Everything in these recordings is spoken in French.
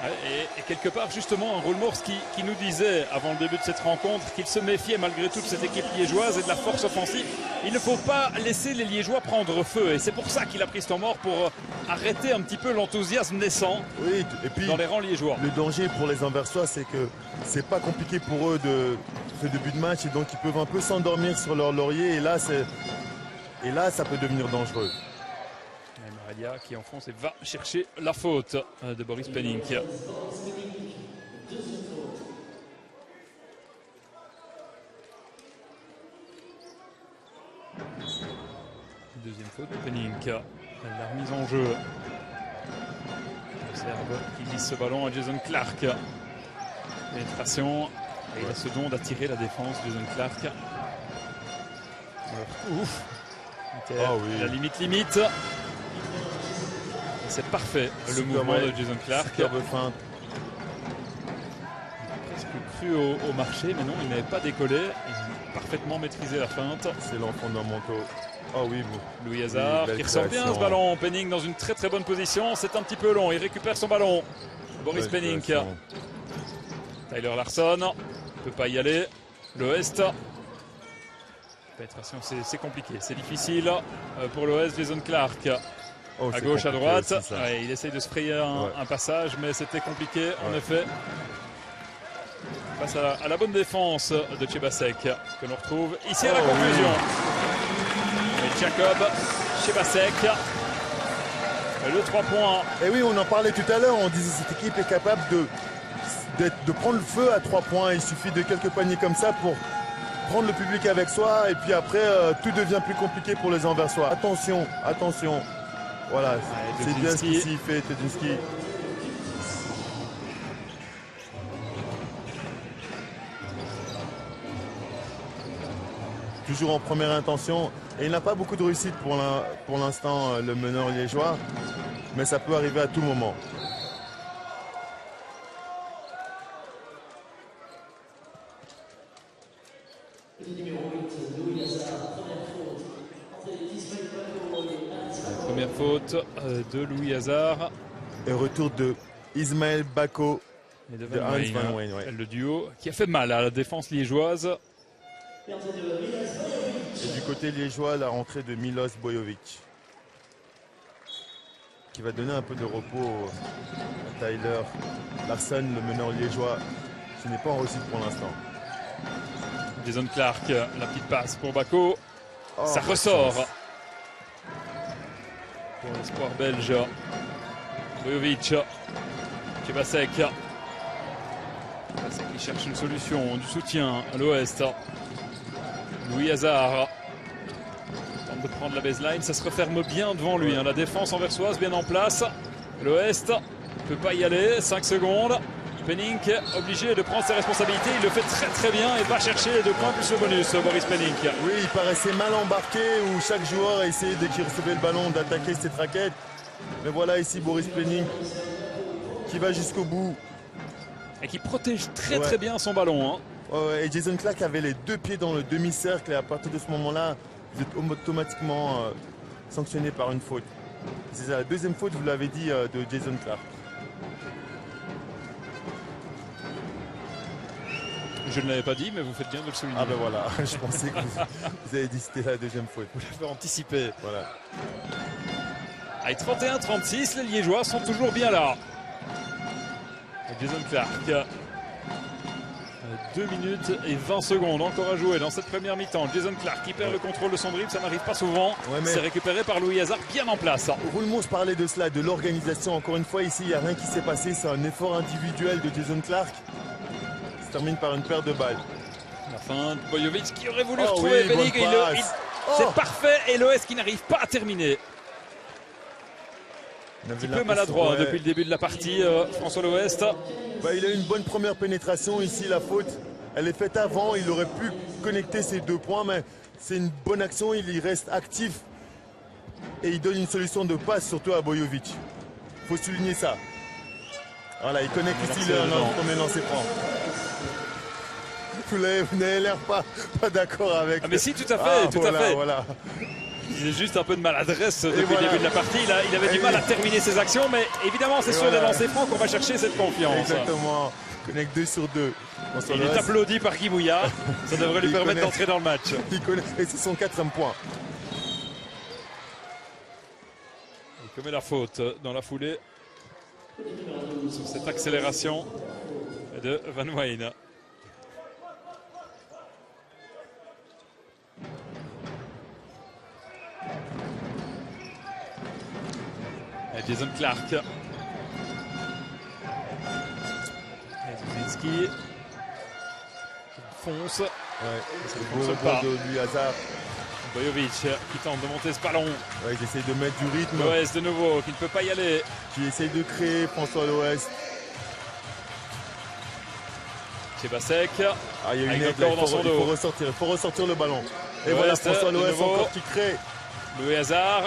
Et quelque part, justement, un Roelmors qui nous disait, avant le début de cette rencontre, qu'il se méfiait malgré tout de cette équipe liégeoise et de la force offensive. Il ne faut pas laisser les Liégeois prendre feu. Et c'est pour ça qu'il a pris ce temps mort, pour arrêter un petit peu l'enthousiasme naissant et puis, dans les rangs liégeois. Le danger pour les Anversois, c'est que c'est pas compliqué pour eux de ce début de match. Et donc, ils peuvent un peu s'endormir sur leur laurier. Et là, ça peut devenir dangereux. Maradia qui enfonce et va chercher la faute de Boris Penning. Deuxième faute de Penning. La remise en jeu. Le Serbe qui glisse ce ballon à Jason Clark. Pénétration. Et il a ce don d'attirer la défense, Jason Clark. Ouf. La limite. C'est parfait le mouvement de Jason Clark. Feinte. Presque cru au marché, mais non, il n'avait pas décollé. Il a parfaitement maîtrisé la feinte. C'est l'enfant d'un manteau. Oh oui, Louis Hazard qui ressort bien ce ballon. Penning dans une très très bonne position. C'est un petit peu long. Il récupère son ballon. Boris Penning. Tyler Larsson ne peut pas y aller. L'Ouest. Pénétration, c'est compliqué. C'est difficile pour l'Ouest. Jason Clark. À gauche, à droite. Il essaye de se frayer un passage, mais c'était compliqué en effet. Face à la bonne défense de Chebasek que l'on retrouve ici à la conclusion. Et Jacob Chebasek. Le 3 points. Et oui, on en parlait tout à l'heure. On disait que cette équipe est capable de prendre le feu à 3 points. Il suffit de quelques paniers comme ça pour prendre le public avec soi. Et puis après, tout devient plus compliqué pour les Anversois. Attention. Voilà, c'est bien ce qu'il fait, Tedinski. Toujours en première intention. Et il n'a pas beaucoup de réussite pour l'instant, le meneur liégeois. Mais ça peut arriver à tout moment. Première faute de Louis Hazard. Et retour de Ismaël Bako et de Van Wijn, le duo qui a fait mal à la défense liégeoise. Et du côté liégeois, la rentrée de Milos Bojovic, qui va donner un peu de repos à Tyler Larsson, le meneur liégeois, qui n'est pas en réussite pour l'instant. Jason Clark, la petite passe pour Bako. Ça ressort. Pour l'espoir belge. Bojovic. Chebasek. Chebasek qui cherche une solution, du soutien à l'Ouest. Louis Hazard tente de prendre la baseline, ça se referme bien devant lui. La défense anversoise bien en place. L'Ouest ne peut pas y aller, 5 secondes. Penning obligé de prendre ses responsabilités, il le fait très très bien et va chercher les 2 points plus le bonus, Boris Penning. Oui, il paraissait mal embarqué où chaque joueur a essayé dès qu'il recevait le ballon d'attaquer cette raquette. Mais voilà ici Boris Penning qui va jusqu'au bout. Et qui protège très bien son ballon. Et Jason Clark avait les 2 pieds dans le demi-cercle et à partir de ce moment-là, vous êtes automatiquement sanctionné par une faute. C'est la deuxième faute, vous l'avez dit, de Jason Clark. Je ne l'avais pas dit, mais vous faites bien de le souligner. Ah ben voilà, je pensais que vous avez dit que c'était la deuxième faute. Vous l'avez anticipé. Voilà. Allez, 31-36, les Liégeois sont toujours bien là. Et Jason Clark. 2 minutes et 20 secondes encore à jouer dans cette première mi-temps. Jason Clark qui perd le contrôle de son dribble, ça n'arrive pas souvent. C'est récupéré par Louis Hazard, bien en place. Roelmors parlait de cela, de l'organisation. Encore une fois, ici, il n'y a rien qui s'est passé. C'est un effort individuel de Jason Clark. Ça termine par une paire de balles. La fin de Bojovic qui aurait voulu retrouver Penning. C'est parfait et l'OS qui n'arrive pas à terminer. Un petit peu maladroit depuis le début de la partie, François l'Ouest. Il a eu une bonne première pénétration ici, la faute. Elle est faite avant, il aurait pu connecter ces 2 points, mais c'est une bonne action, il y reste actif. Et il donne une solution de passe, surtout à Bojovic. Il faut souligner ça. Voilà, il connecte ici le premier lancer franc. Vous n'avez l'air pas d'accord avec. Ah mais si, tout à fait, tout à fait. Voilà. disait juste un peu de maladresse depuis voilà. le début de la partie. Il avait du mal à terminer ses actions, mais évidemment, c'est sur voilà. des lancers francs qu'on va chercher cette confiance. Exactement. Connecte 2 sur 2. Il est applaudi par Guy Bouillard. Ça devrait lui permettre d'entrer dans le match. Il connaît, et c'est son 4e point. Il commet la faute dans la foulée sur cette accélération de Van Weyne. Et Jason Clark. Zuzinski qui fonce. Ouais, Ça ne le fonctionne beau pas. de lui Hazard. Bojovic qui tente de monter ce ballon. Ouais, ils essayent de mettre du rythme. L'Ouest de nouveau qui ne peut pas y aller. Qui essaye de créer François l'Ouest. Chebasek. Ah, il y a Avec une le aide, là, corps dans son dos. il faut ressortir le ballon. Et L'Ouest, voilà François de l'Ouest nouveau. encore qui crée. Louis Hazard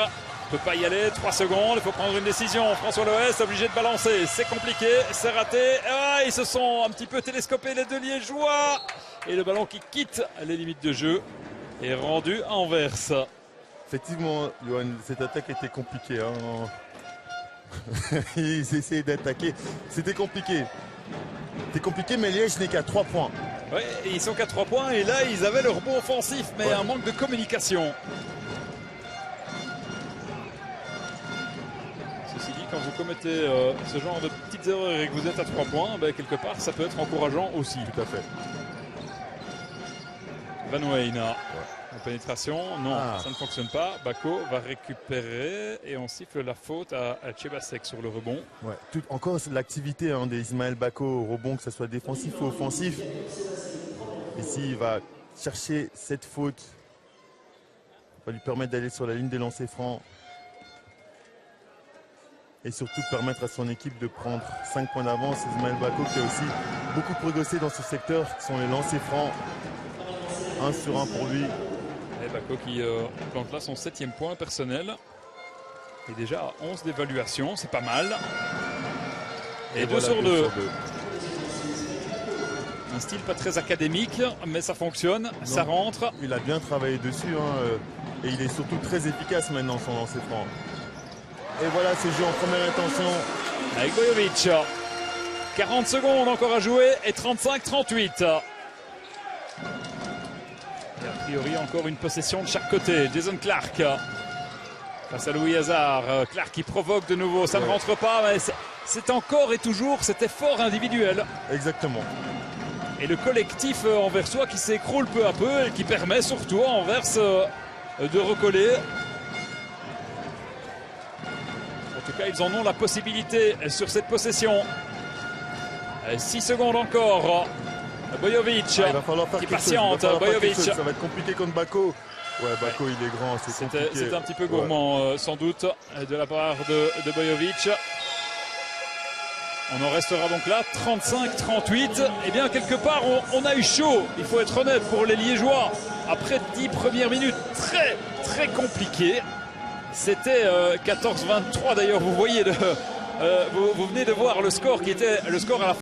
ne peut pas y aller. 3 secondes. Il faut prendre une décision. François Loès obligé de balancer. C'est compliqué. C'est raté. Ah, ils se sont un petit peu télescopés les deux Liégeois. Et le ballon qui quitte les limites de jeu est rendu à Anvers. Effectivement, Johan, cette attaque était compliquée. Hein. Ils essayaient d'attaquer. C'était compliqué. C'était compliqué, mais Liège n'est qu'à 3 points. Oui, ils sont qu'à 3 points. Et là, ils avaient leur rebond offensif, mais un manque de communication. Ceci dit, quand vous commettez ce genre de petites erreurs et que vous êtes à 3 points, ben, quelque part, ça peut être encourageant aussi. Tout à fait. Van Weyne. En pénétration, non, Ah. ça ne fonctionne pas. Bako va récupérer et on siffle la faute à Chebasek sur le rebond. Ouais. Encore l'activité des Ismaël Bako au rebond, que ce soit défensif ou offensif. Ici, il va chercher cette faute. Va lui permettre d'aller sur la ligne des lancers francs. Et surtout permettre à son équipe de prendre 5 points d'avance. Ismaël Bako qui a aussi beaucoup progressé dans ce secteur, qui sont les lancers francs. 1 sur 1 pour lui. Et Bako qui plante là son 7e point personnel. Et déjà à 11 d'évaluation, c'est pas mal. Et 2 voilà, sur 2. 2 sur 2. Un style pas très académique, mais ça fonctionne, ça rentre. Il a bien travaillé dessus et il est surtout très efficace maintenant son lancer franc. Et voilà ce jeu en première intention. Avec Bojovic. 40 secondes encore à jouer et 35-38. Et a priori encore une possession de chaque côté. Jason Clark face à Louis Hazard. Clark qui provoque de nouveau, ça ne rentre pas, mais c'est encore et toujours cet effort individuel. Exactement. Et le collectif anversois qui s'écroule peu à peu et qui permet surtout à Anvers de recoller. En tout cas, ils en ont la possibilité sur cette possession. 6 secondes encore. Bojovic Il va falloir faire qui quelque chose. patiente. Il va falloir faire Bojovic. quelque chose. Ça va être compliqué contre Bako. Ouais, Bako il est grand, c'est compliqué. C'était un petit peu gourmand sans doute de la part de Bojovic. On en restera donc là, 35-38. Et bien quelque part on a eu chaud, il faut être honnête pour les Liégeois. Après 10 premières minutes très très compliquées. C'était 14-23 d'ailleurs, vous voyez, vous venez de voir le score qui était le score à la fin.